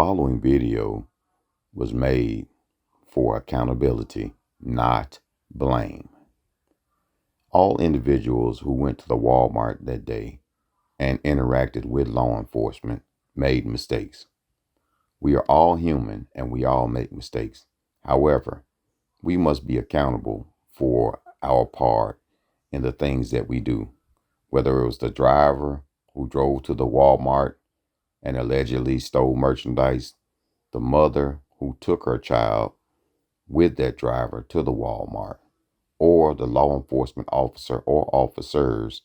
following video was made for accountability, not blame. All individuals who went to the Walmart that day and interacted with law enforcement made mistakes. We are all human and we all make mistakes. However, we must be accountable for our part in the things that we do, whether it was the driver who drove to the Walmart and allegedly stole merchandise, the mother who took her child with that driver to the Walmart, or the law enforcement officer or officers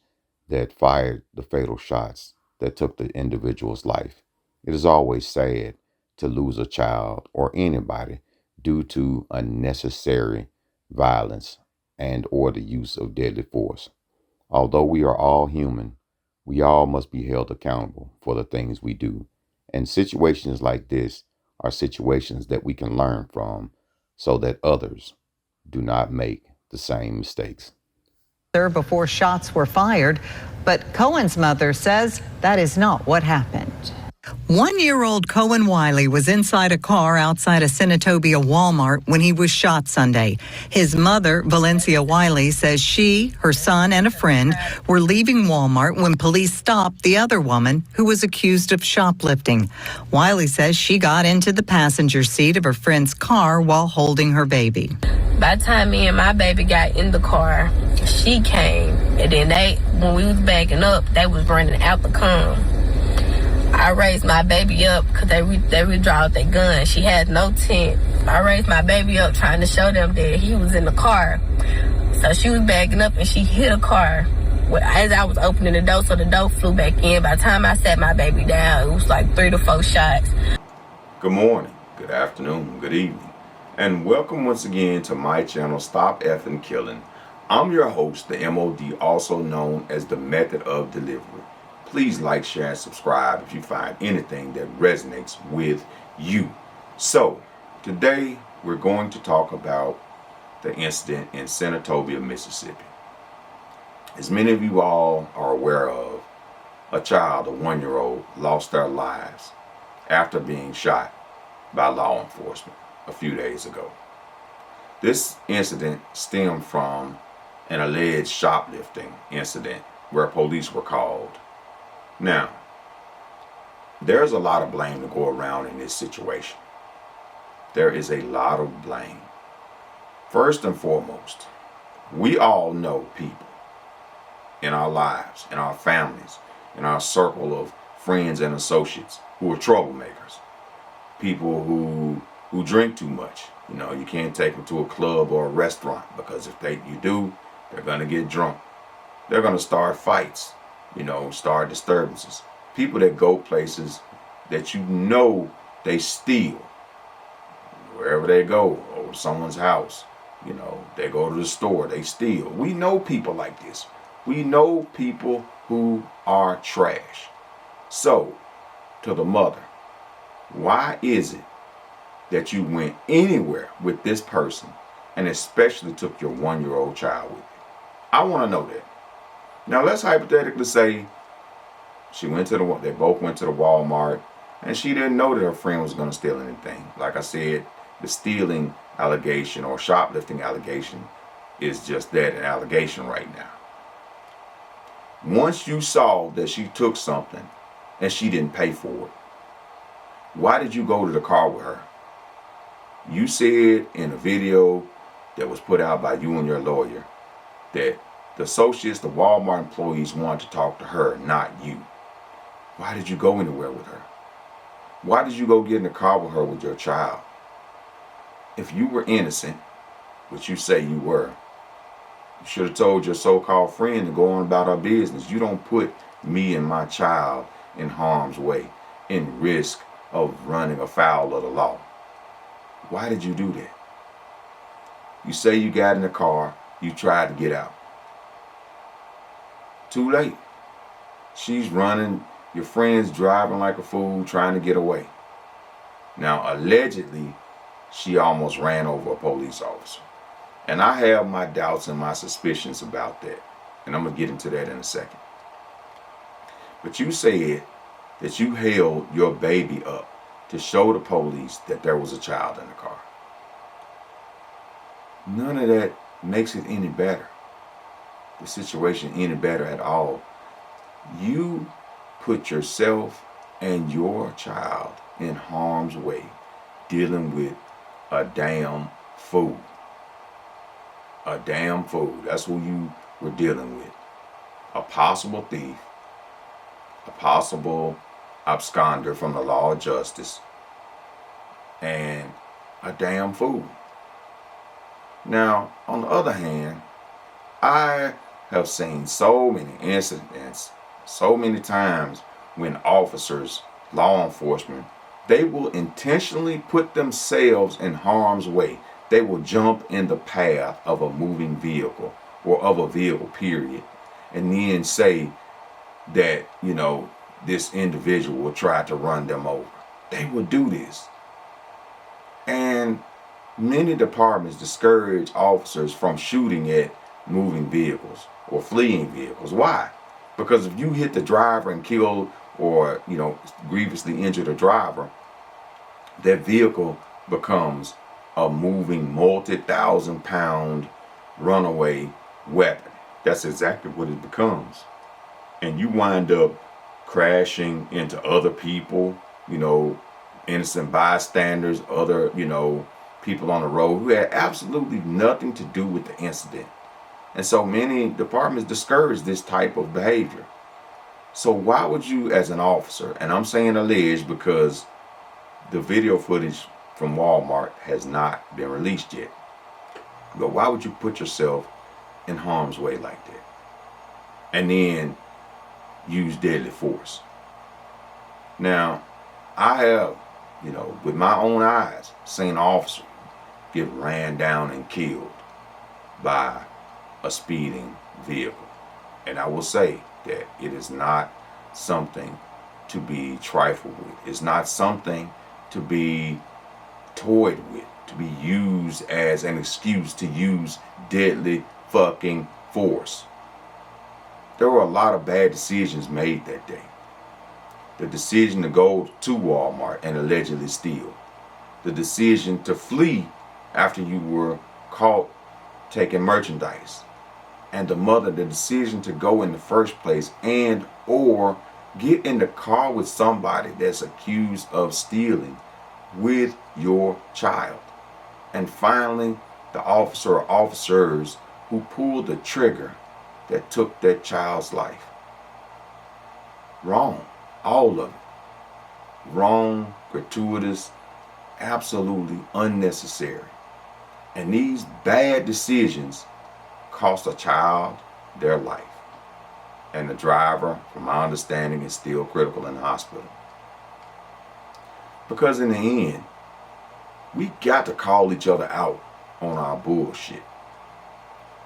that fired the fatal shots that took the individual's life. It is always sad to lose a child or anybody due to unnecessary violence and or the use of deadly force. Although we are all human, we all must be held accountable for the things we do. And situations like this are situations that we can learn from so that others do not make the same mistakes. Before shots were fired, but Cohen's mother says that is not what happened. 1-year-old Cohen Wiley was inside a car outside a Senatobia Walmart when he was shot Sunday. His mother, Valencia Wiley, says she, her son, and a friend were leaving Walmart when police stopped the other woman who was accused of shoplifting. Wiley says she got into the passenger seat of her friend's car while holding her baby. By the time me and my baby got in the car, she came, and then when we was backing up, they was running out the car. I raised my baby up because they withdrawed their gun. She had no tent. I raised my baby up trying to show them that he was in the car. So she was backing up and she hit a car as I was opening the door, so the door flew back in. By the time I sat my baby down, it was like 3 to 4 shots. Good morning, good afternoon, good evening, and welcome once again to my channel, Stop Effing Killing. I'm your host, the MOD, also known as the Method of Delivery. Please like, share, and subscribe if you find anything that resonates with you. So, today we're going to talk about the incident in Senatobia, Mississippi. As many of you all are aware of, a child, a 1-year-old, lost their lives after being shot by law enforcement a few days ago. This incident stemmed from an alleged shoplifting incident where police were called. Now, there's a lot of blame to go around in this situation. There is a lot of blame. First and foremost, we all know people in our lives, in our families, in our circle of friends and associates who are troublemakers. People who drink too much. You know, you can't take them to a club or a restaurant because if you do, they're going to get drunk. They're going to start fights. Start disturbances. People that go places that they steal. Wherever they go, over someone's house, they go to the store, they steal. We know people like this. We know people who are trash. So, to the mother, why is it that you went anywhere with this person and especially took your 1-year-old child with you? I want to know that. Now let's hypothetically say they both went to the Walmart and she didn't know that her friend was going to steal anything. Like I said, the stealing allegation or shoplifting allegation is just that, an allegation right now. Once you saw that she took something and she didn't pay for it, why did you go to the car with her? You said in a video that was put out by you and your lawyer that the associates, the Walmart employees wanted to talk to her, not you. Why did you go anywhere with her? Why did you go get in the car with her with your child? If you were innocent, which you say you were, you should have told your so-called friend to go on about her business. You don't put me and my child in harm's way, in risk of running afoul of the law. Why did you do that? You say you got in the car, you tried to get out. Too late. She's running, your friend's driving like a fool, trying to get away. Now, allegedly, she almost ran over a police officer. And I have my doubts and my suspicions about that. And I'm going to get into that in a second. But you said that you held your baby up to show the police that there was a child in the car. None of that makes it any better. The situation any better at all. You put yourself and your child in harm's way dealing with a damn fool. A damn fool. That's who you were dealing with. A possible thief, a possible absconder from the law of justice, and a damn fool. Now, on the other hand, I have seen so many incidents, so many times when officers, law enforcement, they will intentionally put themselves in harm's way. They will jump in the path of a moving vehicle or of a vehicle, period, and then say that, this individual will try to run them over. They will do this. And many departments discourage officers from shooting at moving vehicles or fleeing vehicles. Why? Because if you hit the driver and kill or, grievously injure the driver, that vehicle becomes a moving multi-thousand-pound runaway weapon. That's exactly what it becomes. And you wind up crashing into other people, innocent bystanders, other, people on the road who had absolutely nothing to do with the incident. And so many departments discourage this type of behavior. So why would you, as an officer, and I'm saying alleged because the video footage from Walmart has not been released yet, but why would you put yourself in harm's way like that and then use deadly force? Now, I have, with my own eyes, seen an officer get ran down and killed by a speeding vehicle. And I will say that it is not something to be trifled with. It's not something to be toyed with, to be used as an excuse to use deadly fucking force. There were a lot of bad decisions made that day. The decision to go to Walmart and allegedly steal. The decision to flee after you were caught taking merchandise. And the decision to go in the first place and or get in the car with somebody that's accused of stealing with your child. And finally, the officer or officers who pulled the trigger that took that child's life. Wrong. All of it. Wrong, gratuitous, absolutely unnecessary. And these bad decisions cost a child their life. And the driver, from my understanding, is still critical in the hospital. Because in the end, we got to call each other out on our bullshit.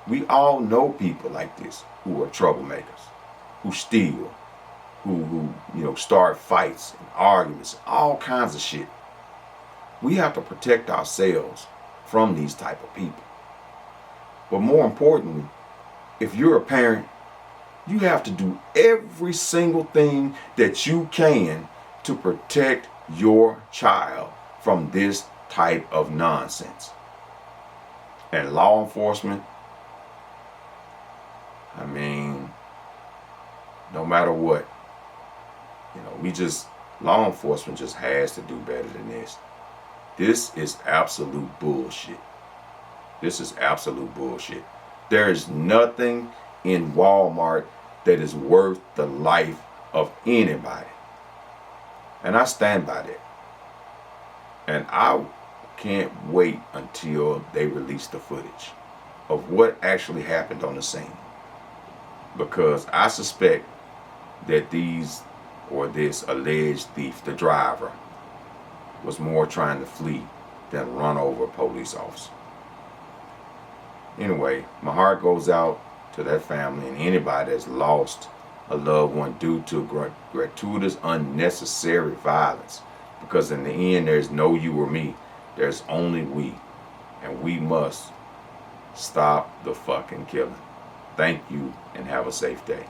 We all know people like this who are troublemakers, who steal, who start fights and arguments, all kinds of shit. We have to protect ourselves from these type of people. But more importantly, if you're a parent, you have to do every single thing that you can to protect your child from this type of nonsense. And law enforcement, no matter what, law enforcement just has to do better than this. This is absolute bullshit. This is absolute bullshit. There is nothing in Walmart that is worth the life of anybody. And I stand by that. And I can't wait until they release the footage of what actually happened on the scene. Because I suspect that this alleged thief, the driver, was more trying to flee than run over a police officer. Anyway, my heart goes out to that family and anybody that's lost a loved one due to gratuitous, unnecessary violence. Because in the end, there's no you or me. There's only we. And we must stop the fucking killing. Thank you and have a safe day.